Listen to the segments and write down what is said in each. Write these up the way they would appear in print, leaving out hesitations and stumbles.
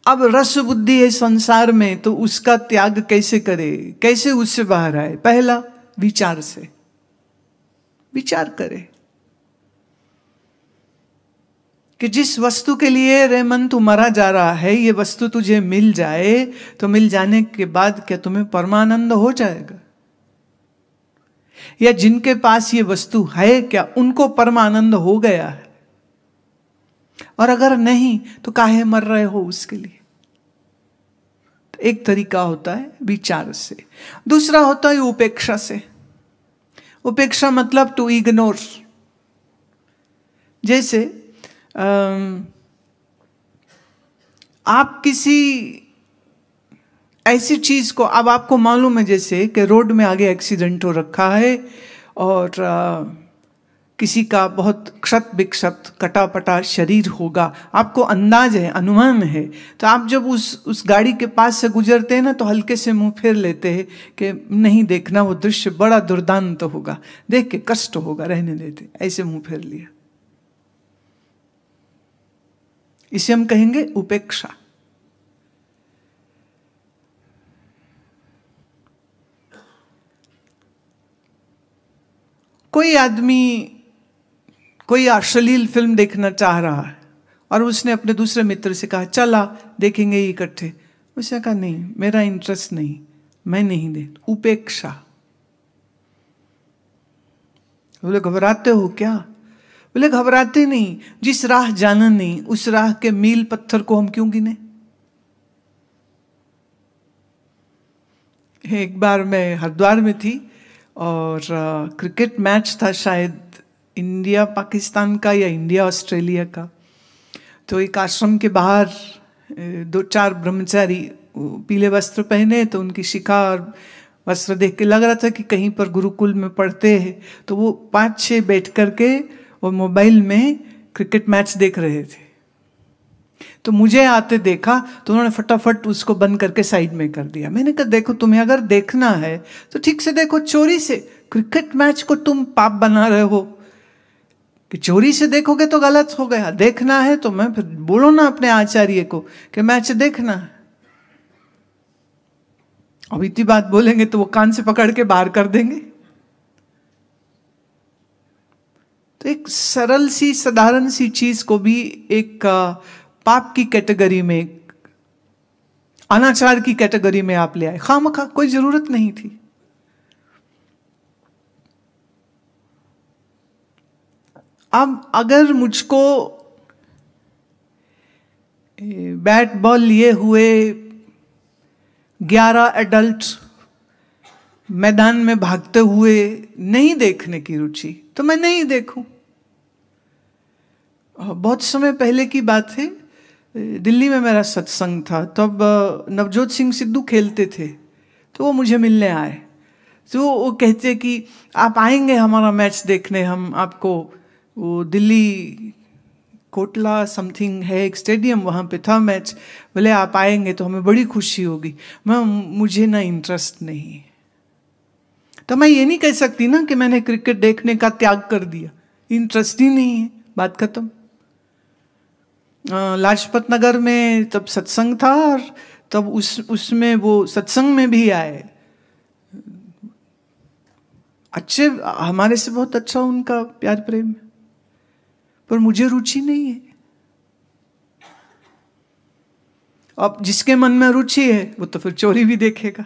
अब रस बुद्धि है संसार में, तो उसका त्याग कैसे करे, कैसे उससे बाहर आए? पहला, विचार से। विचार करे कि जिस वस्तु के लिए रे मन तू मरा जा रहा है, ये वस्तु तुझे मिल जाए तो मिल जाने के बाद क्या तुम्हें परमानंद हो जाएगा? या जिनके पास ये वस्तु है, क्या उनको परमानंद हो गया है? और अगर नहीं तो काहे मर रहे हो उसके लिए? तो एक तरीका होता है विचार से, दूसरा होता है उपेक्षा से। उपेक्षा मतलब टू इग्नोर। जैसे आप किसी ऐसी चीज को, अब आपको मालूम है जैसे कि रोड में आगे एक्सीडेंट हो रखा है और किसी का बहुत क्षत विक्षत कटा पटा शरीर होगा, आपको अंदाज है, अनुमान है, तो आप जब उस गाड़ी के पास से गुजरते हैं ना, तो हल्के से मुंह फेर लेते हैं कि नहीं देखना, वो दृश्य बड़ा दुर्दांत होगा, देख के कष्ट होगा, रहने देते, ऐसे मुंह फेर लिया। इसे हम कहेंगे उपेक्षा। कोई आदमी कोई अश्लील फिल्म देखना चाह रहा है और उसने अपने दूसरे मित्र से कहा चला देखेंगे इकट्ठे। उसने कहा नहीं, मेरा इंटरेस्ट नहीं, मैं नहीं देख। उपेक्षा। बोले घबराते हो क्या? बोले घबराते नहीं, जिस राह जाना नहीं उस राह के मील पत्थर को हम क्यों गिने? एक बार मैं हरिद्वार में थी और क्रिकेट मैच था, शायद इंडिया पाकिस्तान का या इंडिया ऑस्ट्रेलिया का। तो एक आश्रम के बाहर 2-4 ब्रह्मचारी पीले वस्त्र पहने, तो उनकी शिखा और वस्त्र देख के लग रहा था कि कहीं पर गुरुकुल में पढ़ते हैं। तो वो 5-6 बैठ करके वो मोबाइल में क्रिकेट मैच देख रहे थे। तो मुझे आते देखा तो उन्होंने फटाफट उसको बंद करके साइड में कर दिया। मैंने कहा देखो, तुम्हें अगर देखना है तो ठीक से देखो, चोरी से क्रिकेट मैच को तुम पाप बना रहे हो कि चोरी से देखोगे तो गलत हो गया। देखना है तो मैं फिर बोलो ना अपने आचार्य को कि मैच देखना है। अब इतनी बात बोलेंगे तो वो कान से पकड़ के बाहर कर देंगे। तो एक सरल सी साधारण सी चीज को भी एक पाप की कैटेगरी में, अनाचार की कैटेगरी में आप ले आए, खामखा, कोई जरूरत नहीं थी। अब अगर मुझको बैट बॉल लिए हुए 11 एडल्ट मैदान में भागते हुए नहीं देखने की रुचि, तो मैं नहीं देखूं। बहुत समय पहले की बात है, दिल्ली में मेरा सत्संग था, तब नवजोत सिंह सिद्धू खेलते थे, तो वो मुझे मिलने आए। तो वो कहते कि आप आएंगे हमारा मैच देखने, हम आपको, वो दिल्ली कोटला समथिंग है एक स्टेडियम, वहाँ पे था मैच, बोले आप आएंगे तो हमें बड़ी खुशी होगी। मुझे ना इंटरेस्ट नहीं। तो मैं ये नहीं कह सकती ना कि मैंने क्रिकेट देखने का त्याग कर दिया, इंटरेस्ट ही नहीं है, बात खत्म। लाजपत नगर में तब सत्संग था और तब उसमें वो सत्संग में भी आए, अच्छे, हमारे से बहुत अच्छा उनका प्यार प्रेम, पर मुझे रुचि नहीं है। अब जिसके मन में रुचि है वो तो फिर चोरी भी देखेगा।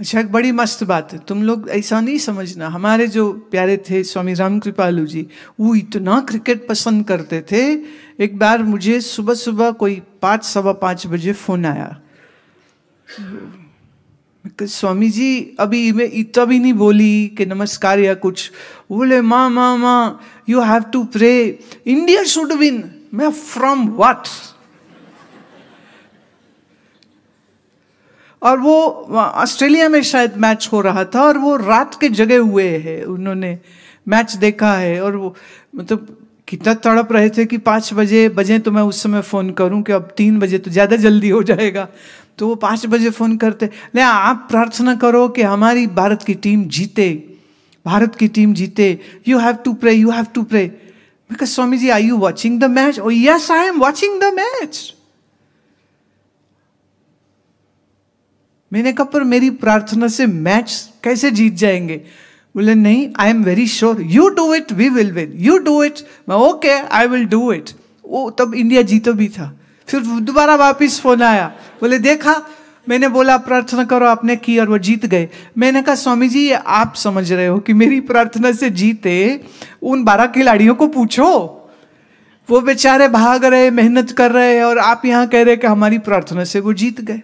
अच्छा, एक बड़ी मस्त बात है, तुम लोग ऐसा नहीं समझना, हमारे जो प्यारे थे स्वामी राम कृपालु जी, वो इतना क्रिकेट पसंद करते थे। एक बार मुझे सुबह सुबह कोई 5-5:15 बजे फोन आया, स्वामी जी अभी मैं इतना भी नहीं बोली कि नमस्कार या कुछ, बोले माँ you have to pray India should win. मैं फ्रॉम व्हाट? और वो ऑस्ट्रेलिया में शायद मैच हो रहा था और वो रात के जगे हुए हैं, उन्होंने मैच देखा है। और वो मतलब कितना तड़प रहे थे कि 5 बजे तो मैं उस समय फ़ोन करूं कि अब 3 बजे तो ज़्यादा जल्दी हो जाएगा। तो वो 5 बजे फ़ोन करते, ले आप प्रार्थना करो कि हमारी भारत की टीम जीते, भारत की टीम जीते, यू हैव टू प्रे। मैं कहा Swami ji are you watching the match? Oh yes I am watching the match. मैंने कहा पर मेरी प्रार्थना से मैच कैसे जीत जाएंगे? बोले नहीं, I am very sure, you do it we will win, you do it. मैं okay I will do it. वो तब इंडिया जीतो भी था। फिर दोबारा वापस फोन आया, बोले देखा मैंने बोला प्रार्थना करो, आपने की और वो जीत गए। मैंने कहा स्वामी जी ये आप समझ रहे हो कि मेरी प्रार्थना से जीते? उन 12 खिलाड़ियों को पूछो, वो बेचारे भाग रहे, मेहनत कर रहे हैं, और आप यहां कह रहे कि हमारी प्रार्थना से वो जीत गए।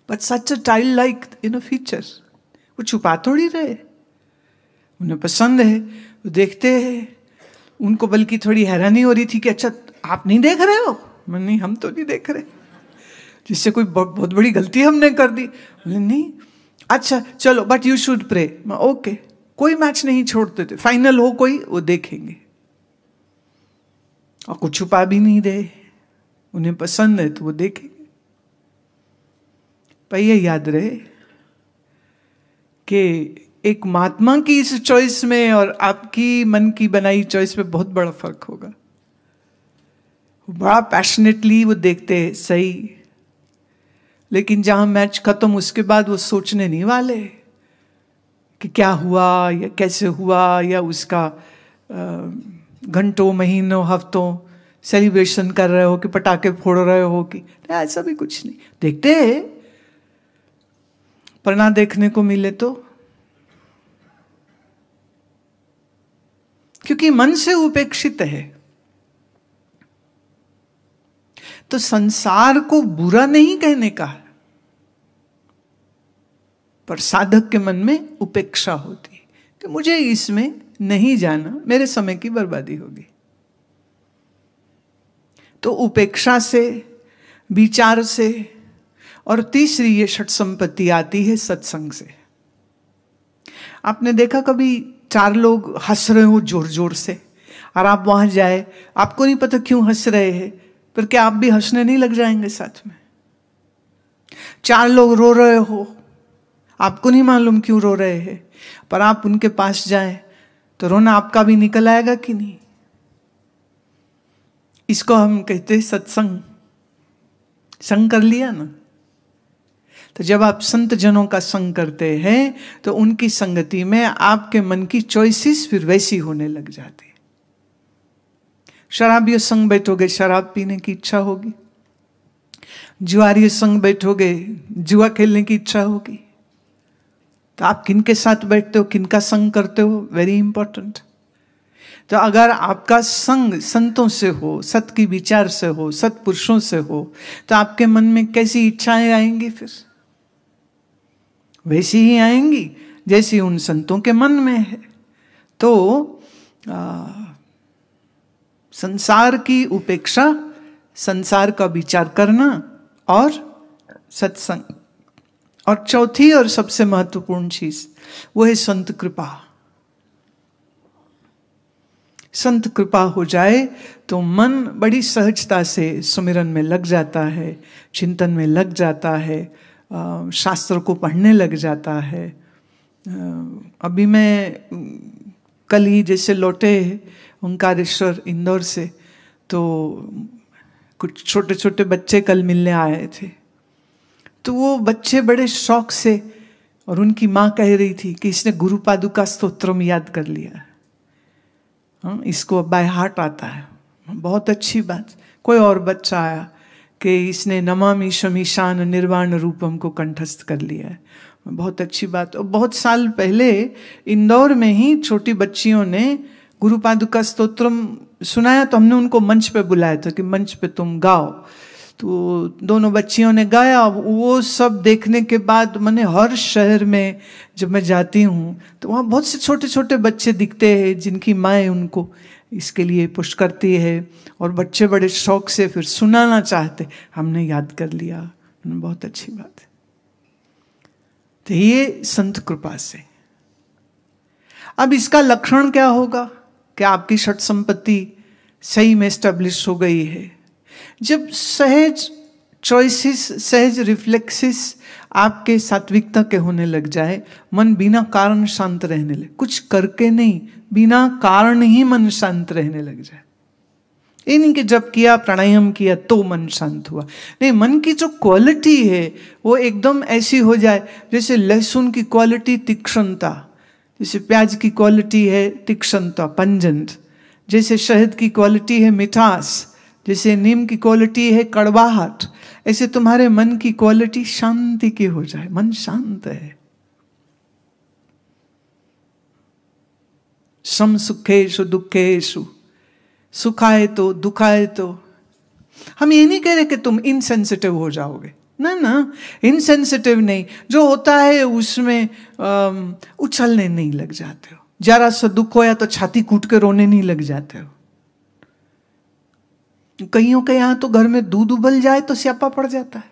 But such a child like in a feature, वो छुपा थोड़ी रहे, उन्हें पसंद है, वो देखते हैं। उनको बल्कि थोड़ी हैरानी हो रही थी कि अच्छा आप नहीं देख रहे हो? मैं नहीं, हम तो नहीं देख रहे, जिससे कोई बहुत बड़ी गलती हमने कर दी। बोले नहीं, अच्छा चलो बट यू शुड प्रे। मैं ओके, कोई मैच नहीं छोड़ते थे, फाइनल हो कोई वो देखेंगे, और कुछ छुपा भी नहीं दे, उन्हें पसंद है तो वो देखेंगे। पर ये याद रहे कि एक महात्मा की इस चॉइस में और आपकी मन की बनाई चॉइस में बहुत बड़ा फर्क होगा। बड़ा पैशनेटली वो देखते हैं सही, लेकिन जहां मैच खत्म उसके बाद वो सोचने नहीं वाले कि क्या हुआ या कैसे हुआ, या उसका घंटों महीनों हफ्तों सेलिब्रेशन कर रहे हो कि पटाखे फोड़ रहे हो कि ऐसा भी कुछ नहीं। देखते हैं, पर ना देखने को मिले तो, क्योंकि मन से उपेक्षित है। तो संसार को बुरा नहीं कहने का, पर साधक के मन में उपेक्षा होती है कि मुझे इसमें नहीं जाना, मेरे समय की बर्बादी होगी। तो उपेक्षा से, विचार से, और तीसरी ये षट संपत्ति आती है सत्संग से। आपने देखा कभी 4 लोग हंस रहे हो जोर जोर से, और आप वहां जाए, आपको नहीं पता क्यों हंस रहे हैं, पर क्या आप भी हंसने नहीं लग जाएंगे साथ में? 4 लोग रो रहे हो, आपको नहीं मालूम क्यों रो रहे हैं, पर आप उनके पास जाएं तो रोना आपका भी निकल आएगा कि नहीं? इसको हम कहते हैं सत्संग। संग कर लिया ना। तो जब आप संत जनों का संग करते हैं तो उनकी संगति में आपके मन की चॉइसेस फिर वैसी होने लग जाती है। शराबियों संग बैठोगे, शराब पीने की इच्छा होगी। जुआरियों संग बैठोगे, जुआ खेलने की इच्छा होगी। तो आप किनके साथ बैठते हो, किनका संग करते हो, वेरी इंपॉर्टेंट। तो अगर आपका संग संतों से हो, सत की विचार से हो, सत्पुरुषों से हो, तो आपके मन में कैसी इच्छाएं आएंगी? फिर वैसी ही आएंगी जैसी उन संतों के मन में है। तो संसार की उपेक्षा, संसार का विचार करना और सत्संग। और चौथी और सबसे महत्वपूर्ण चीज वो है संत कृपा। संत कृपा हो जाए तो मन बड़ी सहजता से सुमिरन में लग जाता है, चिंतन में लग जाता है, शास्त्र को पढ़ने लग जाता है। अभी मैं कल ही जैसे लौटे ओंकारेश्वर इंदौर से, तो कुछ छोटे छोटे बच्चे कल मिलने आए थे। तो वो बच्चे बड़े शौक से, और उनकी माँ कह रही थी कि इसने गुरु पादुका स्तोत्रम याद कर लिया, हाँ इसको बाय हार्ट आता है। बहुत अच्छी बात। कोई और बच्चा आया कि इसने नमामि शमीशान निर्वाण रूपम को कंठस्थ कर लिया है। बहुत अच्छी बात। और बहुत साल पहले इंदौर में ही छोटी बच्चियों ने गुरु पादुका स्तोत्रम सुनाया, तो हमने उनको मंच पे बुलाया था कि मंच पे तुम गाओ। तो दोनों बच्चियों ने गाया। वो सब देखने के बाद मैंने हर शहर में जब मैं जाती हूँ तो वहाँ बहुत से छोटे छोटे बच्चे दिखते हैं जिनकी माएँ उनको इसके लिए पुश करती है, और बच्चे बड़े शौक से फिर सुनाना चाहते। हमने याद कर लिया, बहुत अच्छी बात है। तो ये संत कृपा से। अब इसका लक्षण क्या होगा कि आपकी षट संपत्ति सही में एस्टेब्लिश हो गई है। जब सहज चॉइसेस, सहज रिफ्लेक्सेस आपके सात्विकता के होने लग जाए, मन बिना कारण शांत रहने लगे, कुछ करके नहीं, बिना कारण ही मन शांत रहने लग जाए। ये नहीं कि जब किया प्राणायाम किया तो मन शांत हुआ, नहीं, मन की जो क्वालिटी है वो एकदम ऐसी हो जाए जैसे लहसुन की क्वालिटी तीक्ष्णता, जैसे प्याज की क्वालिटी है तीक्ष्णता पंजेंट, जैसे शहद की क्वालिटी है मिठास, जैसे नीम की क्वालिटी है कड़वाहट, ऐसे तुम्हारे मन की क्वालिटी शांति की हो जाए। मन शांत है। सम सुखेषु दुखेषु, सुखाए तो दुखाए तो। हम ये नहीं कह रहे कि तुम इनसेंसिटिव हो जाओगे, ना ना, इनसेंसिटिव नहीं, जो होता है उसमें उछलने नहीं लग जाते हो। जरा सा दुख होया तो छाती कूट के रोने नहीं लग जाते हो। कईयों के यहां तो घर में दूध उबल जाए तो स्यापा पड़ जाता है।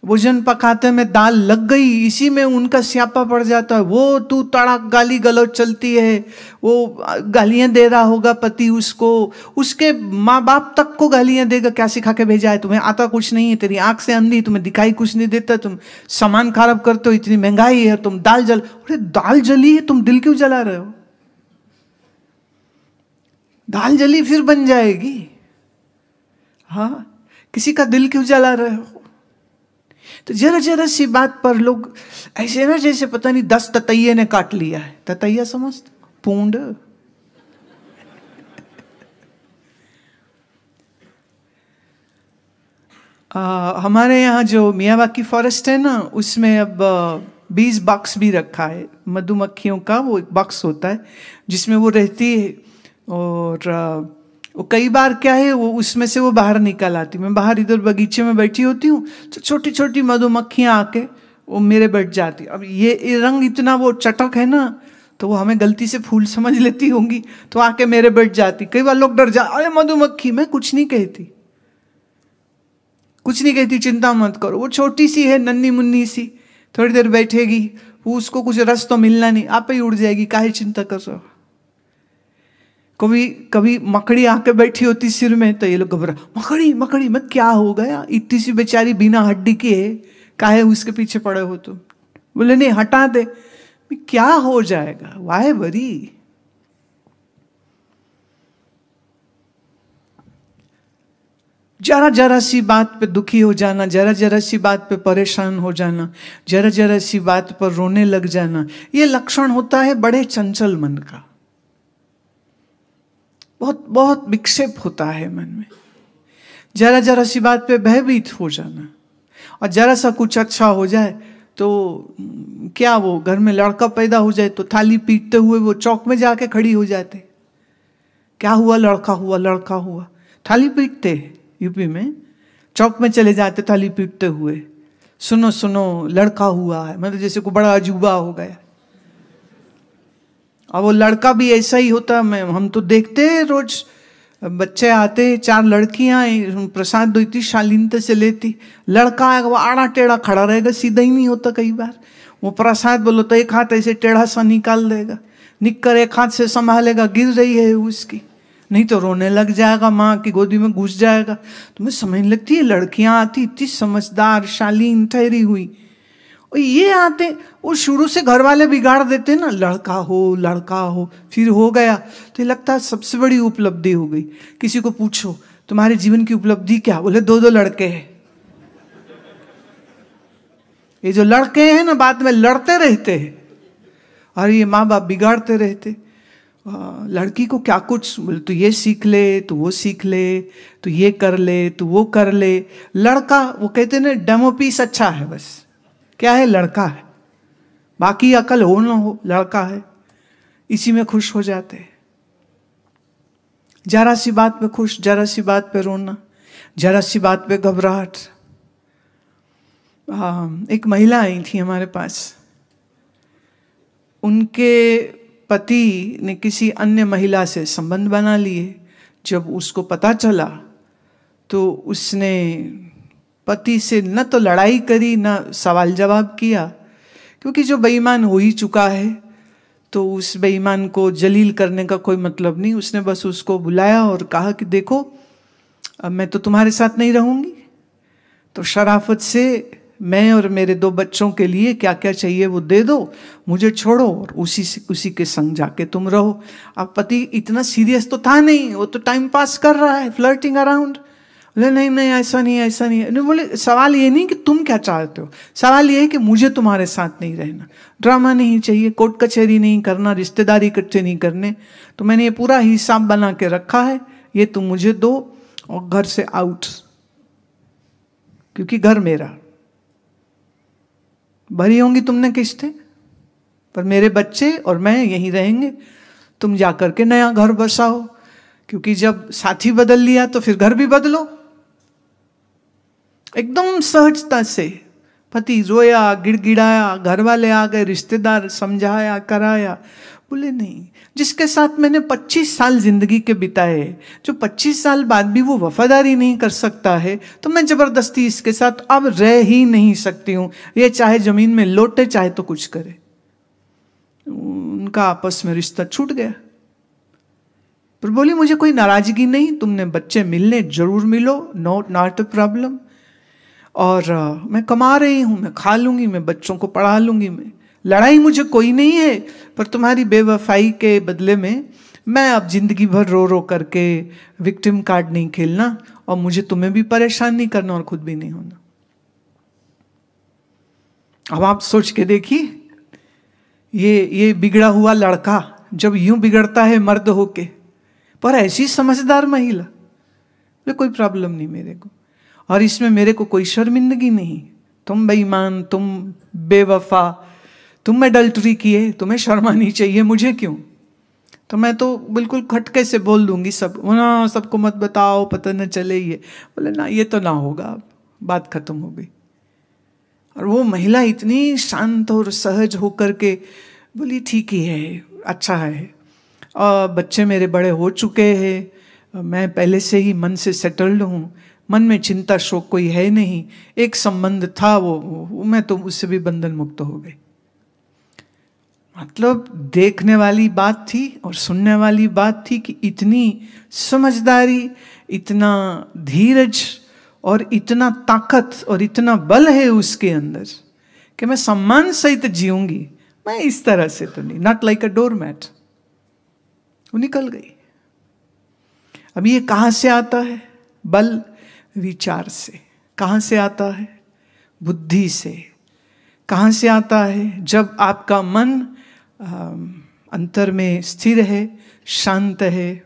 भोजन पकाते में दाल लग गई, इसी में उनका स्यापा पड़ जाता है। वो तू तड़ाक गाली गलौज चलती है, वो गालियां दे रहा होगा पति उसको, उसके माँ बाप तक को गालियां देगा, क्या सिखा के भेजा है तुम्हें, आता कुछ नहीं है, तेरी आंख से अंधी, तुम्हें दिखाई कुछ नहीं देता, तुम सामान खराब करते हो, इतनी महंगाई है, तुम दाल जल, अरे दाल जली है, तुम दिल क्यों जला रहे हो? दाल जली फिर बन जाएगी। हाँ, किसी का दिल क्यों जला रहे हो? तो जरा जरा सी बात पर लोग ऐसे ना जैसे पता नहीं 10 ततैये ने काट लिया है। ततैया समझते? पूंड। हमारे यहाँ जो मियावाकी फॉरेस्ट है ना, उसमें अब 20 बॉक्स भी रखा है मधुमक्खियों का। वो एक बॉक्स होता है जिसमें वो रहती है, और वो कई बार क्या है, वो उसमें से वो बाहर निकल आती। मैं बाहर इधर बगीचे में बैठी होती हूँ तो छोटी छोटी मधुमक्खियाँ आके वो मेरे बैठ जाती। अब ये रंग इतना वो चटक है ना, तो वो हमें गलती से फूल समझ लेती होंगी, तो आके मेरे बैठ जाती। कई बार लोग डर जा, अरे मधुमक्खी, मैं कुछ नहीं कहती, कुछ नहीं कहती, चिंता मत करो, वो छोटी सी है, नन्ही मुन्नी सी, थोड़ी देर बैठेगी, वो उसको कुछ रस तो मिलना नहीं, आप ही उड़ जाएगी, काहे चिंता कर रहे हो। कभी कभी मकड़ी आके बैठी होती सिर में, तो ये लोग घबरा, मकड़ी मकड़ी, मैं क्या हो गया, इतनी सी बेचारी बिना हड्डी की है, काहे उसके पीछे पड़े हो तुम? बोले नहीं, हटा दे। क्या हो जाएगा, वाहे बरी। जरा जरा सी बात पे दुखी हो जाना, जरा जरा सी बात पे परेशान हो जाना, जरा जरा सी बात पर रोने लग जाना, ये लक्षण होता है बड़े चंचल मन का। बहुत बहुत विक्षेप होता है मन में। जरा जरा सी बात पे भयभीत हो जाना, और जरा सा कुछ अच्छा हो जाए तो क्या, वो घर में लड़का पैदा हो जाए तो थाली पीटते हुए वो चौक में जाके खड़ी हो जाते, क्या हुआ, लड़का हुआ, लड़का हुआ, थाली पीटते। यूपी में चौक में चले जाते थाली पीटते हुए, सुनो सुनो लड़का हुआ है, मतलब जैसे को बड़ा अजूबा हो गया। और वो लड़का भी ऐसा ही होता, हम तो देखते हैं रोज, बच्चे आते, 4 लड़कियां, प्रसाद दो इतनी शालीनता से लेती, लड़का आएगा वो आड़ा टेढ़ा खड़ा रहेगा, सीधा ही नहीं होता। कई बार वो प्रसाद बोलो तो एक हाथ ऐसे टेढ़ा सा निकाल देगा, निककर एक हाथ से संभालेगा, गिर रही है उसकी, नहीं तो रोने लग जाएगा, माँ की गोदी में घुस जाएगा। तुम्हें समझ लगती है, लड़कियां आती इतनी समझदार शालीन ठहरी हुई, और ये आते, वो शुरू से घर वाले बिगाड़ देते ना, लड़का हो, फिर हो गया तो ये लगता है सबसे बड़ी उपलब्धि हो गई। किसी को पूछो तुम्हारे जीवन की उपलब्धि क्या, बोले 2 लड़के हैं। ये जो लड़के हैं ना, बाद में लड़ते रहते हैं, और ये माँ बाप बिगाड़ते रहते। लड़की को क्या कुछ बोले, तो ये सीख ले, तो वो सीख ले, तो ये कर ले, तो वो कर ले। लड़का, वो कहते ना डेमो पीस अच्छा है, बस क्या है, लड़का है, बाकी अकल हो ना हो, लड़का है, इसी में खुश हो जाते हैं। जरा सी बात पे खुश, जरा सी बात पे रोना, जरा सी बात पे घबराहट। एक महिला आई थी हमारे पास, उनके पति ने किसी अन्य महिला से संबंध बना लिए। जब उसको पता चला तो उसने पति से न तो लड़ाई करी, न सवाल जवाब किया, क्योंकि जो बेईमान हो ही चुका है तो उस बेईमान को जलील करने का कोई मतलब नहीं। उसने बस उसको बुलाया और कहा कि देखो, अब मैं तो तुम्हारे साथ नहीं रहूंगी, तो शराफत से मैं और मेरे 2 बच्चों के लिए क्या क्या चाहिए वो दे दो, मुझे छोड़ो और उसी के संग जाके तुम रहो। अब पति इतना सीरियस तो था नहीं, वो तो टाइम पास कर रहा है, फ्लर्टिंग अराउंड। बोले नहीं नहीं ऐसा नहीं, ऐसा नहीं। नहीं, बोले सवाल ये नहीं कि तुम क्या चाहते हो, सवाल ये है कि मुझे तुम्हारे साथ नहीं रहना, ड्रामा नहीं चाहिए, कोर्ट कचहरी नहीं करना, रिश्तेदारी इकट्ठे नहीं करने। तो मैंने ये पूरा हिसाब बना के रखा है, ये तुम मुझे दो और घर से आउट, क्योंकि घर मेरा। भरी होंगी तुमने किस्तें, पर मेरे बच्चे और मैं यहीं रहेंगे, तुम जाकर के नया घर बसाओ, क्योंकि जब साथी बदल लिया तो फिर घर भी बदलो। एकदम सहजता से पति रोया, गिड़गिड़ाया, घर वाले आ गए, रिश्तेदार समझाया कराया। बोले नहीं, जिसके साथ मैंने 25 साल जिंदगी के बिताए, जो 25 साल बाद भी वो वफादारी नहीं कर सकता है, तो मैं जबरदस्ती इसके साथ अब रह ही नहीं सकती हूं। ये चाहे जमीन में लौटे, चाहे तो कुछ करे। उनका आपस में रिश्ता छूट गया। पर बोली मुझे कोई नाराजगी नहीं, तुमने बच्चे मिलने जरूर मिलो, नॉट अ प्रॉब्लम। और मैं कमा रही हूं, मैं खा लूंगी, मैं बच्चों को पढ़ा लूंगी, मैं लड़ाई मुझे कोई नहीं है। पर तुम्हारी बेवफाई के बदले में मैं अब जिंदगी भर रो रो करके विक्टिम कार्ड नहीं खेलना, और मुझे तुम्हें भी परेशान नहीं करना और खुद भी नहीं होना। अब आप सोच के देखिए, ये बिगड़ा हुआ लड़का जब यूं बिगड़ता है मर्द होके, पर ऐसी समझदार महिला, कोई प्रॉब्लम नहीं मेरे को, और इसमें मेरे को कोई शर्मिंदगी नहीं। तुम बेईमान, तुम बेवफा, तुम एडल्टरी किए, तुम्हें शर्म आनी चाहिए, मुझे क्यों? तो मैं तो बिल्कुल खटके से बोल दूंगी सब, ना सबको मत बताओ, पता न चले ये। बोले ना, ये तो ना होगा, अब बात खत्म हो गई। और वो महिला इतनी शांत और सहज होकर के बोली ठीक ही है, अच्छा है, और बच्चे मेरे बड़े हो चुके हैं, मैं पहले से ही मन से सेटल्ड हूँ, मन में चिंता शोक कोई है नहीं। एक संबंध था वो मैं तो उससे भी बंधन मुक्त हो गई। मतलब देखने वाली बात थी और सुनने वाली बात थी कि इतनी समझदारी, इतना धीरज और इतना ताकत और इतना बल है उसके अंदर कि मैं सम्मान सहित जीऊंगी। मैं इस तरह से तो नहीं, नॉट लाइक अ डोरमैट। वो निकल गई। अब ये कहां से आता है बल? विचार से। कहां से आता है? बुद्धि से। कहां से आता है? जब आपका मन अंतर में स्थिर है, शांत है,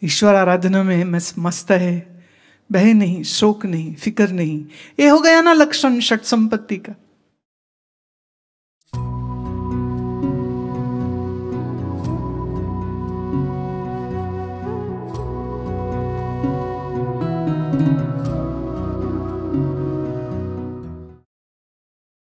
ईश्वर आराधना में मस्त है, भय नहीं, शोक नहीं, फिक्र नहीं। ये हो गया ना लक्षण षट संपत्ति का।